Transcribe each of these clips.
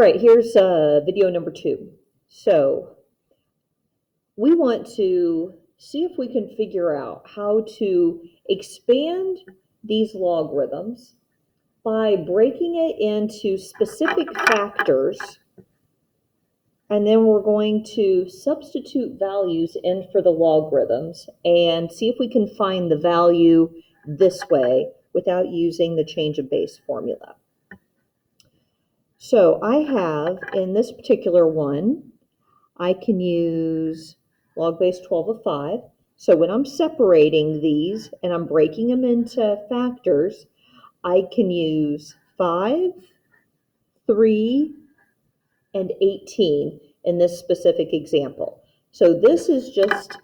right, here's video number 2. So we want to see if we can figure out how to expand these logarithms by breaking it into specific factors, and then we're going to substitute values in for the logarithms and see if we can find the value this way without using the change of base formula. So I have, in this particular one, I can use log base 12 of 5. So when I'm separating these and I'm breaking them into factors, I can use 5, 3, and 18 in this specific example. So this is just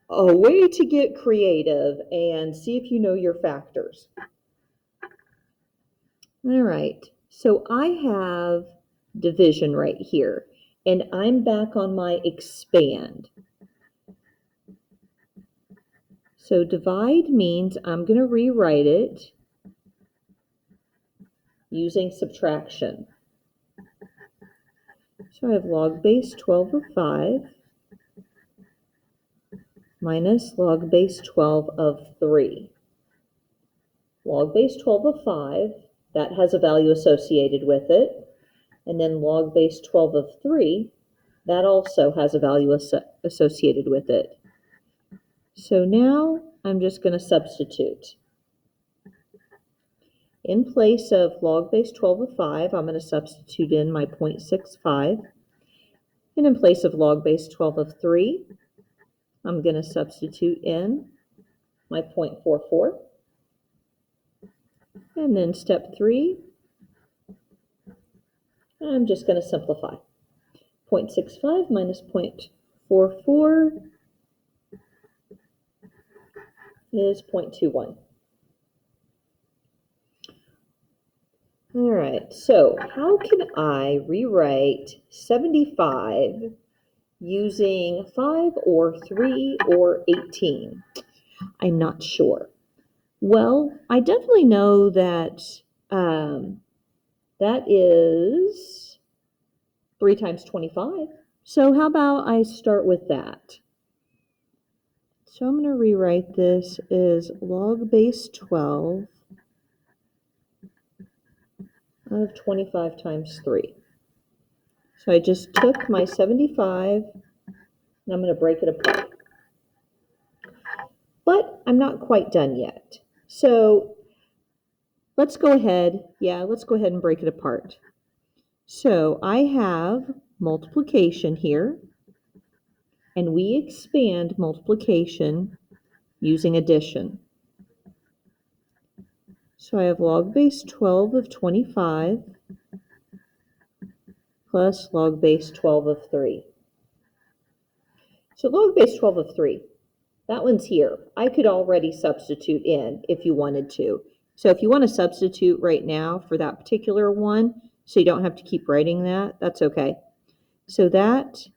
a way to get creative and see if you know your factors. All right, so I have division right here, and I'm back on my expand. So divide means I'm going to rewrite it using subtraction. So I have log base 12 of 5 minus log base 12 of 3. Log base 12 of 5, that has a value associated with it. And then log base 12 of 3, that also has a value associated with it. So now I'm just going to substitute. In place of log base 12 of 5, I'm going to substitute in my 0.65. And in place of log base 12 of 3, I'm going to substitute in my 0.44. And then step 3, I'm just going to simplify. 0.65 minus 0.44 is 0.21. All right, so how can I rewrite 75 using 5 or 3 or 18? I'm not sure. Well, I definitely know that that is 3 times 25. So how about I start with that? So I'm going to rewrite this as log base 12 of 25 times 3. So I just took my 75 and I'm going to break it apart. But I'm not quite done yet. So let's go ahead and break it apart. So I have multiplication here, and we expand multiplication using addition. So I have log base 12 of 25 plus log base 12 of 3. So log base 12 of 3, that one's here. I could already substitute in if you wanted to. So if you want to substitute right now for that particular one, so you don't have to keep writing that, that's okay. So that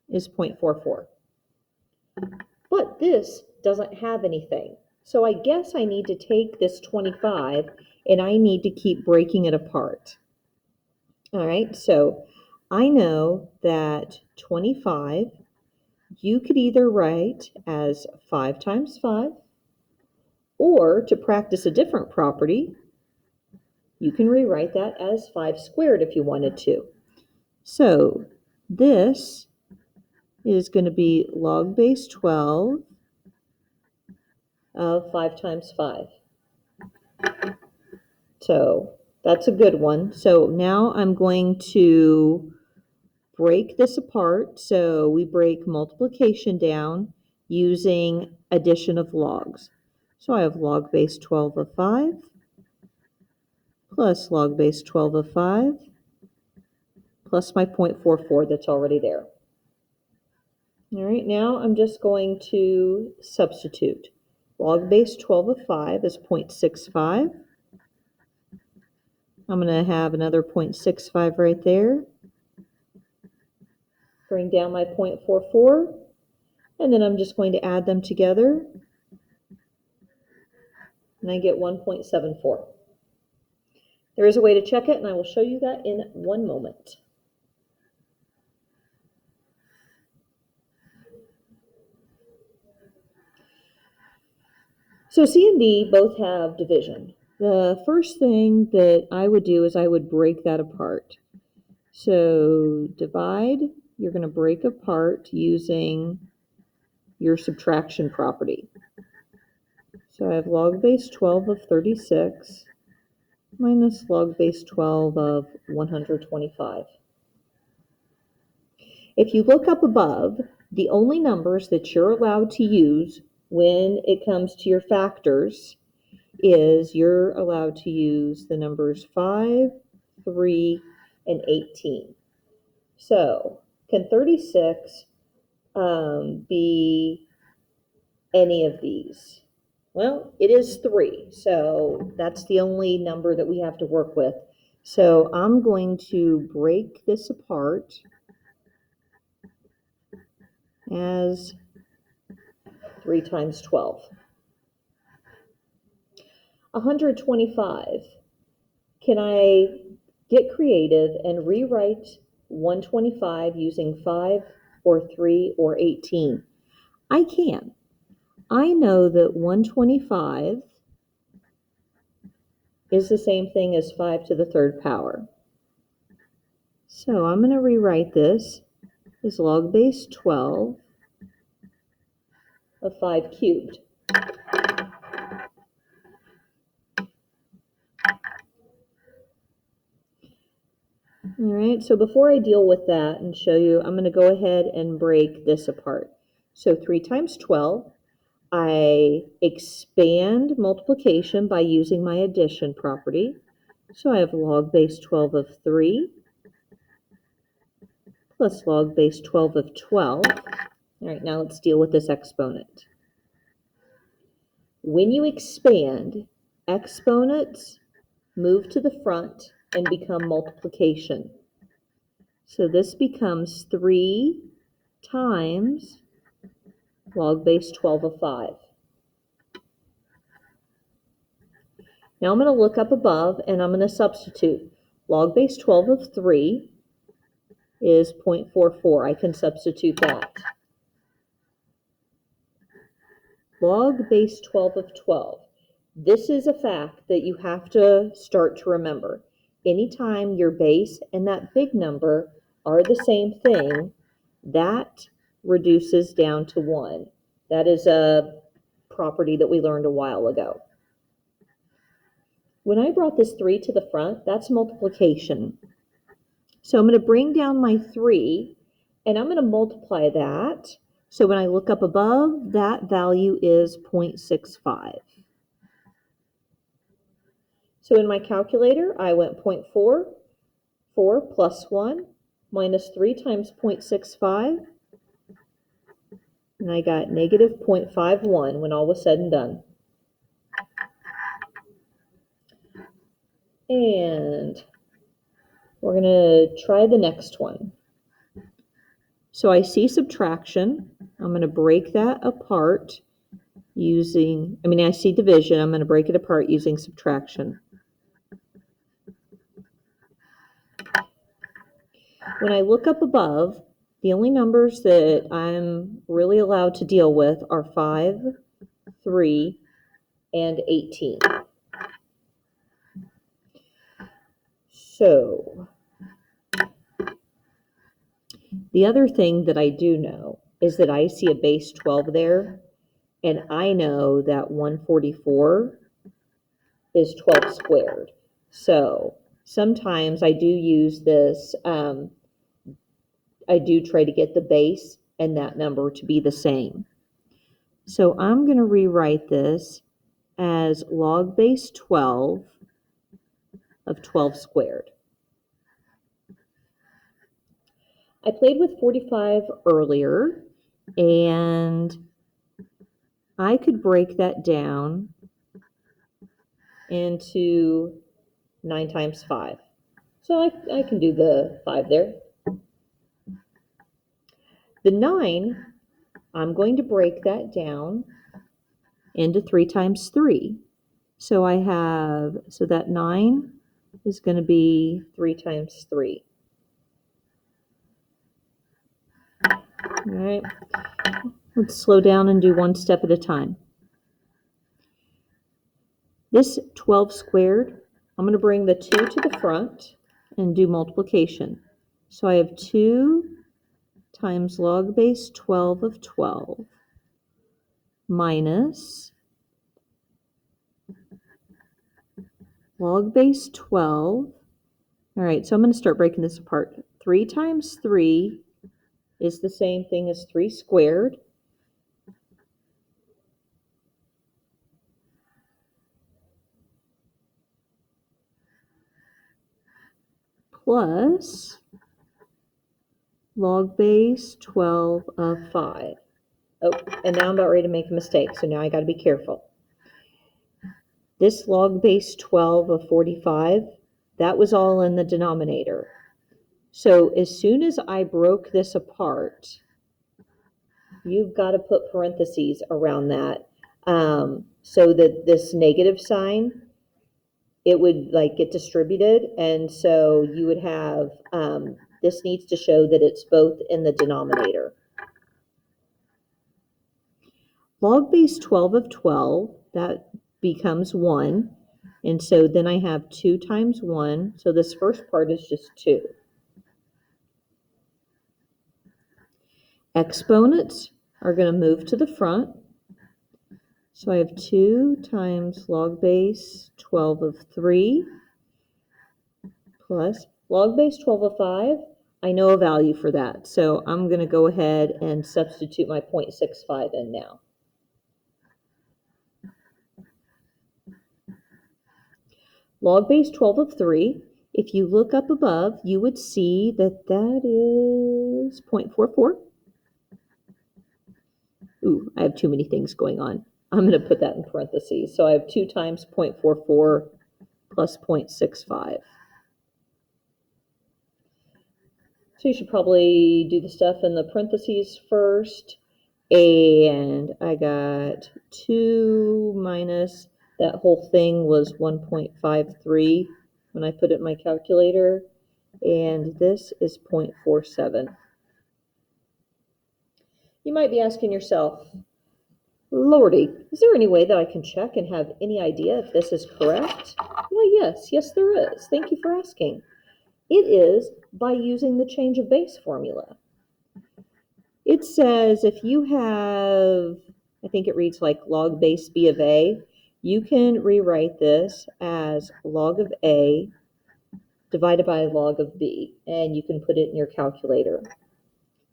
is 0.44. But this doesn't have anything. So I guess I need to take this 25 and I need to keep breaking it apart. All right, so I know that 25 you could either write as 5 times 5, or to practice a different property, you can rewrite that as 5 squared if you wanted to. So this is going to be log base 12 of 5 times 5. So that's a good one. So now I'm going to break this apart. So we break multiplication down using addition of logs. So I have log base 12 of 5 plus log base 12 of 5 plus my 0.44 that's already there. All right, now I'm just going to substitute. Log base 12 of 5 is 0.65. I'm going to have another 0.65 right there. Bring down my 0.44, and then I'm just going to add them together, and I get 1.74. There is a way to check it, and I will show you that in one moment. So C and D both have division. The first thing that I would do is I would break that apart. So divide, you're going to break apart using your subtraction property. So I have log base 12 of 36 minus log base 12 of 125. If you look up above, the only numbers that you're allowed to use when it comes to your factors is you're allowed to use the numbers 5, 3, and 18. So can 36 be any of these? Well, it is 3, so that's the only number that we have to work with. So I'm going to break this apart as 3 times 12. 125. Can I get creative and rewrite 125 using 5 or 3 or 18? I can. I know that 125 is the same thing as 5 to the third power. So I'm going to rewrite this as log base 12 of 5 cubed. All right, so before I deal with that and show you, I'm going to go ahead and break this apart. So 3 times 12, I expand multiplication by using my addition property. So I have log base 12 of 3 plus log base 12 of 12. All right, now let's deal with this exponent. When you expand, exponents move to the front and become multiplication. So this becomes 3 times log base 12 of 5. Now I'm going to look up above and I'm going to substitute. Log base 12 of 3 is 0.44. I can substitute that. Log base 12 of 12. This is a fact that you have to start to remember. Anytime your base and that big number are the same thing, that reduces down to 1. That is a property that we learned a while ago. When I brought this 3 to the front, that's multiplication. So I'm going to bring down my 3, and I'm going to multiply that. So when I look up above, that value is 0.65. So in my calculator, I went 0.4, 4 plus 1, minus 3 times 0.65, and I got negative 0.51 when all was said and done. And we're going to try the next one. So I see subtraction. I'm going to break that apart using, I see division. I'm going to break it apart using subtraction. When I look up above, the only numbers that I'm really allowed to deal with are 5, 3, and 18. So the other thing that I do know is that I see a base 12 there, and I know that 144 is 12 squared. So sometimes I do use this, I do try to get the base and that number to be the same. So I'm going to rewrite this as log base 12 of 12 squared. I played with 45 earlier, and I could break that down into 9 times 5. So I can do the 5 there. The 9, I'm going to break that down into 3 times 3. So that 9 is going to be 3 times 3. All right, let's slow down and do one step at a time. This 12 squared, I'm going to bring the 2 to the front and do multiplication. So I have 2 times log base 12 of 12 minus log base 12. All right, so I'm going to start breaking this apart. 3 times 3 is the same thing as 3 squared. Plus log base 12 of 5. Oh, and now I'm about ready to make a mistake, so now I got to be careful. This log base 12 of 45, that was all in the denominator. So as soon as I broke this apart, you've got to put parentheses around that so that this negative sign, it would like get distributed, and so you would have, this needs to show that it's both in the denominator. Log base 12 of 12, that becomes 1, and so then I have 2 times 1, so this first part is just 2. Exponents are going to move to the front, so I have 2 times log base 12 of 3 plus log base 12 of 5. I know a value for that, so I'm going to go ahead and substitute my 0.65 in now. Log base 12 of 3, if you look up above, you would see that that is 0.44. Ooh, I have too many things going on. I'm going to put that in parentheses. So I have 2 times 0.44 plus 0.65. So you should probably do the stuff in the parentheses first. And I got 2 minus, that whole thing was 1.53 when I put it in my calculator. And this is 0.47. You might be asking yourself, Lordy, is there any way that I can check and have any idea if this is correct? Well, yes, there is. Thank you for asking. It is by using the change of base formula. It says if you have, I think it reads like log base b of a, you can rewrite this as log of a divided by log of b, and you can put it in your calculator.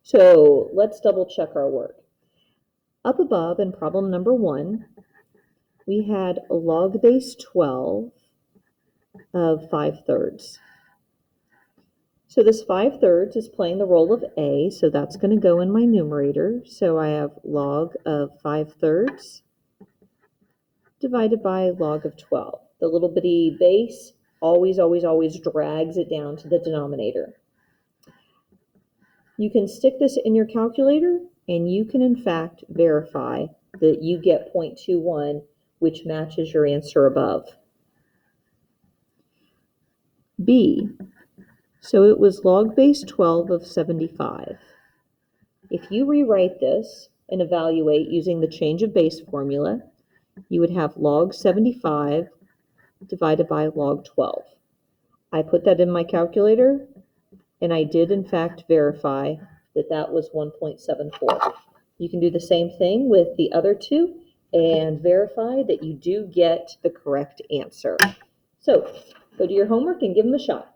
So let's double check our work. Up above in problem number 1, we had a log base 12 of 5/3. So this 5/3 is playing the role of a, so that's going to go in my numerator. So I have log of 5/3 divided by log of 12. The little bitty base always drags it down to the denominator. You can stick this in your calculator, and you can in fact verify that you get 0.21, which matches your answer above. B, so it was log base 12 of 75. If you rewrite this and evaluate using the change of base formula, you would have log 75 divided by log 12. I put that in my calculator, and I did in fact verify that that was 1.74. You can do the same thing with the other two and verify that you do get the correct answer. So go do your homework and give them a shot.